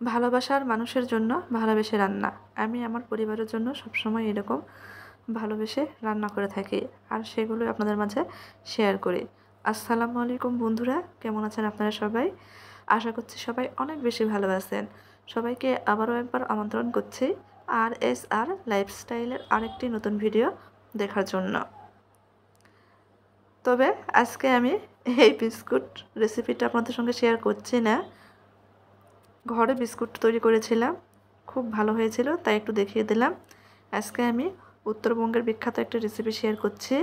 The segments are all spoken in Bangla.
ভালোবাসার মানুষের জন্য ভালোবেসে রান্না। আমি আমার পরিবারের জন্য সবসময় এরকম ভালোবেসে রান্না করে থাকি আর সেগুলোই আপনাদের মাঝে শেয়ার করি। আসসালামু আলাইকুম বন্ধুরা, কেমন আছেন আপনারা সবাই? আশা করছি সবাই অনেক বেশি ভালো আছেন। সবাইকে আবারও একবার আমন্ত্রণ করছি RSR লাইফস্টাইলের আরেকটি নতুন ভিডিও দেখার জন্য। তবে আজকে আমি এই বিস্কুট রেসিপিটা আপনাদের সঙ্গে শেয়ার করছি না। ঘরে বিস্কুট তৈরি করেছিলাম, খুব ভালো হয়েছিল, তাই একটু দেখিয়ে দিলাম। আজকে আমি উত্তরবঙ্গের বিখ্যাত একটা রেসিপি শেয়ার করছি,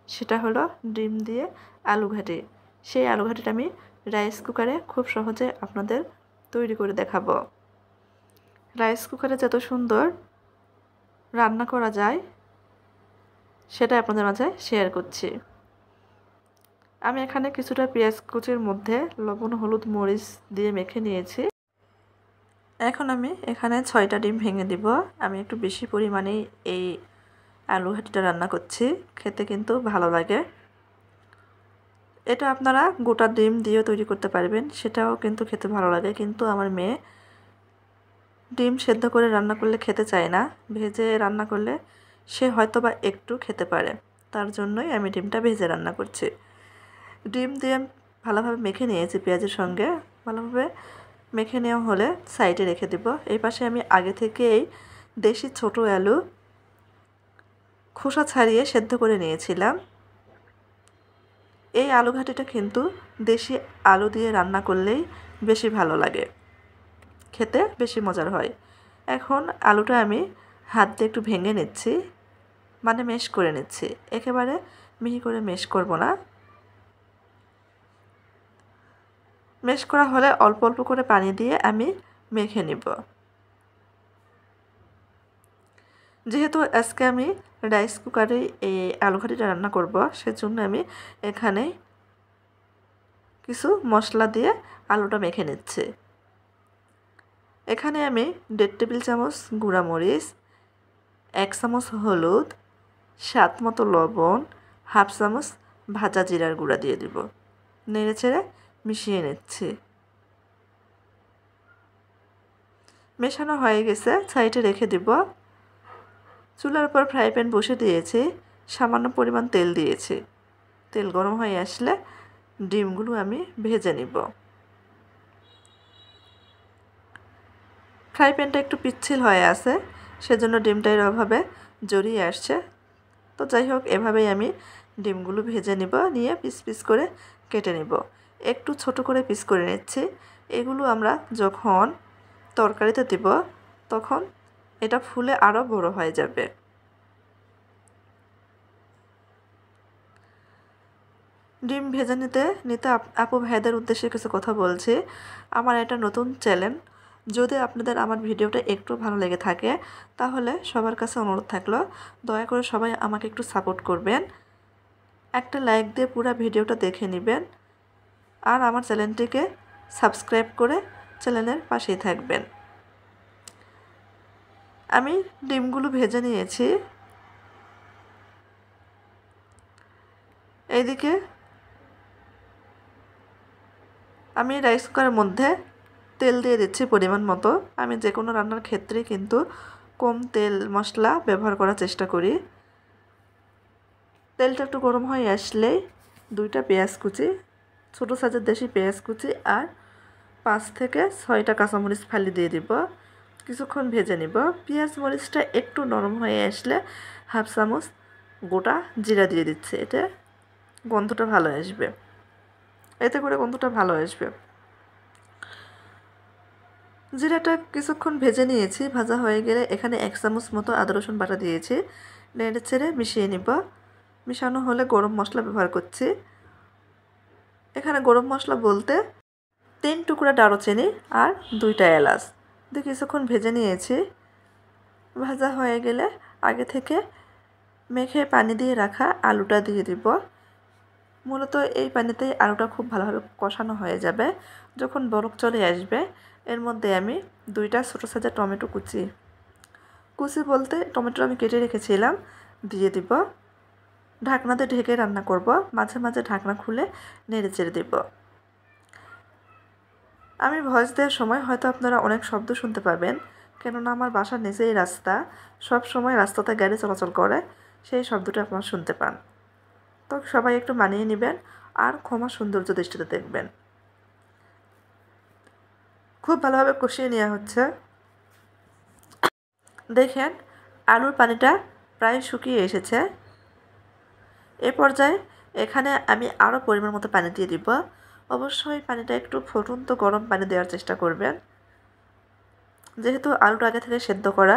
সেটা হলো ডিম দিয়ে আলু ঘাটি। সেই আলু ঘাটিটা আমি রাইস কুকারে খুব সহজে আপনাদের তৈরি করে দেখাবো। রাইস কুকারে যত সুন্দর রান্না করা যায় সেটা আপনাদের মাঝে শেয়ার করছি। আমি এখানে কিছুটা পেঁয়াজ কুচির মধ্যে লবণ, হলুদ, মরিচ দিয়ে মেখে নিয়েছি। এখন আমি এখানে 6টা ডিম ভেঙে দিব। আমি একটু বেশি পরিমাণেই এই আলু ঘাটিটা রান্না করছি, খেতে কিন্তু ভালো লাগে। এটা আপনারা গোটা ডিম দিয়েও তৈরি করতে পারবেন, সেটাও কিন্তু খেতে ভালো লাগে। কিন্তু আমার মেয়ে ডিম সেদ্ধ করে রান্না করলে খেতে চায় না, ভেজে রান্না করলে সে হয়তোবা একটু খেতে পারে, তার জন্যই আমি ডিমটা ভেজে রান্না করছি। ডিম দিয়ে ভালোভাবে মেখে নিয়েছি পেঁয়াজের সঙ্গে। ভালোভাবে মেখে নেওয়া হলে সাইডে রেখে দেব। এই পাশে আমি আগে থেকেই দেশি ছোট আলু খোসা ছাড়িয়ে সেদ্ধ করে নিয়েছিলাম। এই আলু ঘাটিটা কিন্তু দেশি আলু দিয়ে রান্না করলেই বেশি ভালো লাগে, খেতে বেশি মজার হয়। এখন আলুটা আমি হাত দিয়ে একটু ভেঙে নিচ্ছি, মানে ম্যাশ করে নিচ্ছি। একেবারে মিহি করে ম্যাশ করব না। ম্যাশ করা হলে অল্প অল্প করে পানি দিয়ে আমি মেখে নিব। যেহেতু আজকে আমি রাইস কুকারে এই আলু ঘাটিটা রান্না করব, সেজন্য আমি এখানে কিছু মশলা দিয়ে আলুটা মেখে নিচ্ছি। এখানে আমি 1.5 টেবিল চামচ গুঁড়া মরিচ, 1 চামচ হলুদ, স্বাদ মতো লবণ, হাফ চামচ ভাজা জিরার গুঁড়া দিয়ে দিব। নেড়ে চেড়ে মিশিয়ে নিচ্ছি। মেশানো হয়ে গেছে, সাইডে রেখে দিব। চুলার উপর ফ্রাই প্যান বসে দিয়েছি, সামান্য পরিমাণ তেল দিয়েছি। তেল গরম হয়ে আসলে ডিমগুলো আমি ভেজে নিব। ফ্রাই প্যানটা একটু পিচ্ছিল হয়ে আছে, সেজন্য ডিমটা এভাবে জড়িয়ে আসছে। তো যাই হোক, এভাবেই আমি ডিমগুলো ভেজে নিব, নিয়ে পিস পিস করে কেটে নিব। একটু ছোট করে পিস করে নিচ্ছি। এগুলো আমরা যখন তরকারিতে দিব তখন এটা ফুলে আরও বড় হয়ে যাবে। ডিম ভেজে নিতে নিতে আপু ভাইদের উদ্দেশ্যে কিছু কথা বলছি। আমার এটা নতুন চ্যানেল, যদি আপনাদের আমার ভিডিওটা একটু ভালো লেগে থাকে তাহলে সবার কাছে অনুরোধ থাকলো, দয়া করে সবাই আমাকে একটু সাপোর্ট করবেন। একটা লাইক দিয়ে পুরো ভিডিওটা দেখে নেবেন আর আমার চ্যানেলটিকে সাবস্ক্রাইব করে চ্যানেলের পাশেই থাকবেন। আমি ডিমগুলো ভেজে নিয়েছি। এইদিকে আমি রাইস কুকারের মধ্যে তেল দিয়ে দিচ্ছি পরিমাণ মতো। আমি যে কোনো রান্নার ক্ষেত্রে কিন্তু কম তেল মশলা ব্যবহার করার চেষ্টা করি। তেলটা একটু গরম হয়ে আসলেই 2টা পেঁয়াজ কুচি, ছোটো সাইজের দেশি পেঁয়াজ কুচি আর 5 থেকে 6টা কাঁচামরিচ ফালি দিয়ে দিব। কিছুক্ষণ ভেজে নিব। পেঁয়াজ মরিচটা একটু নরম হয়ে আসলে হাফ চামচ গোটা জিরা দিয়ে দিচ্ছি। এতে গন্ধটা ভালো আসবে, এতে করে গন্ধটা ভালো আসবে। জিরাটা কিছুক্ষণ ভেজে নিয়েছি। ভাজা হয়ে গেলে এখানে 1 চামচ মতো আদা রসুন বাটা দিয়েছি। নেড়ে চেড়ে মিশিয়ে নিব। মিশানো হলে গরম মশলা ব্যবহার করছি। এখানে গরম মশলা বলতে 3 টুকরা দারুচিনি আর 2টা এলাচ দিয়ে কিছুক্ষণ ভেজে নিয়েছি। ভাজা হয়ে গেলে আগে থেকে মেখে পানি দিয়ে রাখা আলুটা দিয়ে দিব। মূলত এই পানিতেই আলুটা খুব ভালোভাবে কষানো হয়ে যাবে। যখন বরফ চলে আসবে এর মধ্যে আমি 2টা ছোটো সাইজের টমেটো কুচি বলতে টমেটো আমি কেটে রেখেছিলাম দিয়ে দিব। ঢাকনাতে ঢেকে রান্না করব, মাঝে মাঝে ঢাকনা খুলে নেড়ে চেড়ে দিব। আমি ভয়েস দেওয়ার সময় হয়তো আপনারা অনেক শব্দ শুনতে পাবেন, কেননা আমার বাসার নিচেই রাস্তা, সব সময় রাস্তাতে গাড়ি চলাচল করে, সেই শব্দটা আপনারা শুনতে পান। তো সবাই একটু মানিয়ে নেবেন আর ক্ষমা সৌন্দর্য দৃষ্টিতে দেখবেন। খুব ভালোভাবে কষিয়ে নেওয়া হচ্ছে। দেখেন আলুর পানিটা প্রায় শুকিয়ে এসেছে। এ পর্যায়ে এখানে আমি আরও পরিমাণ মতো পানি দিয়ে দিব। অবশ্যই পানিটা একটু ফুটন্ত গরম পানি দেওয়ার চেষ্টা করবেন, যেহেতু আলুটা আগে থেকে সেদ্ধ করা,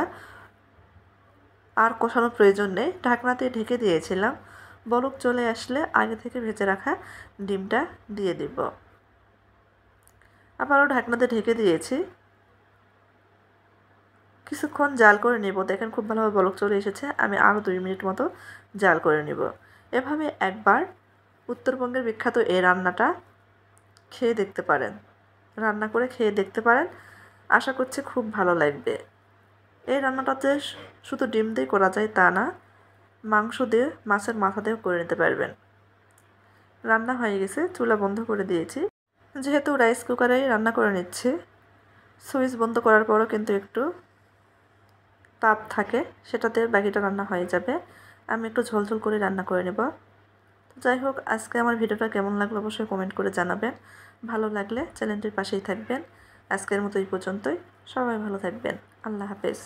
আর কষানোর প্রয়োজন নেই। ঢাকনা দিয়ে ঢেকে দিয়েছিলাম। বলক চলে আসলে আগে থেকে ভেজে রাখা ডিমটা দিয়ে দিব। আবারও ঢাকনা দিয়ে ঢেকে দিয়েছি। কিছুক্ষণ জাল করে নেব। দেখেন খুব ভালোভাবে বলক চলে এসেছে। আমি আরও 2 মিনিট মতো জাল করে নেব। এভাবে একবার উত্তরবঙ্গের বিখ্যাত এই রান্নাটা খেয়ে দেখতে পারেন, রান্না করে খেয়ে দেখতে পারেন। আশা করছি খুব ভালো লাগবে। এই রান্নাটাতে শুধু ডিম দিয়ে করা যায় তা না, মাংস দিয়ে, মাছের মাথা দিয়েও করে নিতে পারবেন। রান্না হয়ে গেছে, চুলা বন্ধ করে দিয়েছি। যেহেতু রাইস কুকারেই রান্না করে নিচ্ছি, সুইচ বন্ধ করার পরও কিন্তু একটু তাপ থাকে, সেটাতে বাকিটা রান্না হয়ে যাবে। আমি একটু ঝোলঝোল করে রান্না করে নেব। যাই হোক, আজকে আমার ভিডিওটা কেমন লাগলো অবশ্যই কমেন্ট করে জানাবেন। ভালো লাগলে চ্যানেলটির পাশেই থাকবেন। আজকের মতো এই পর্যন্তই। সবাই ভালো থাকবেন। আল্লাহ হাফেজ।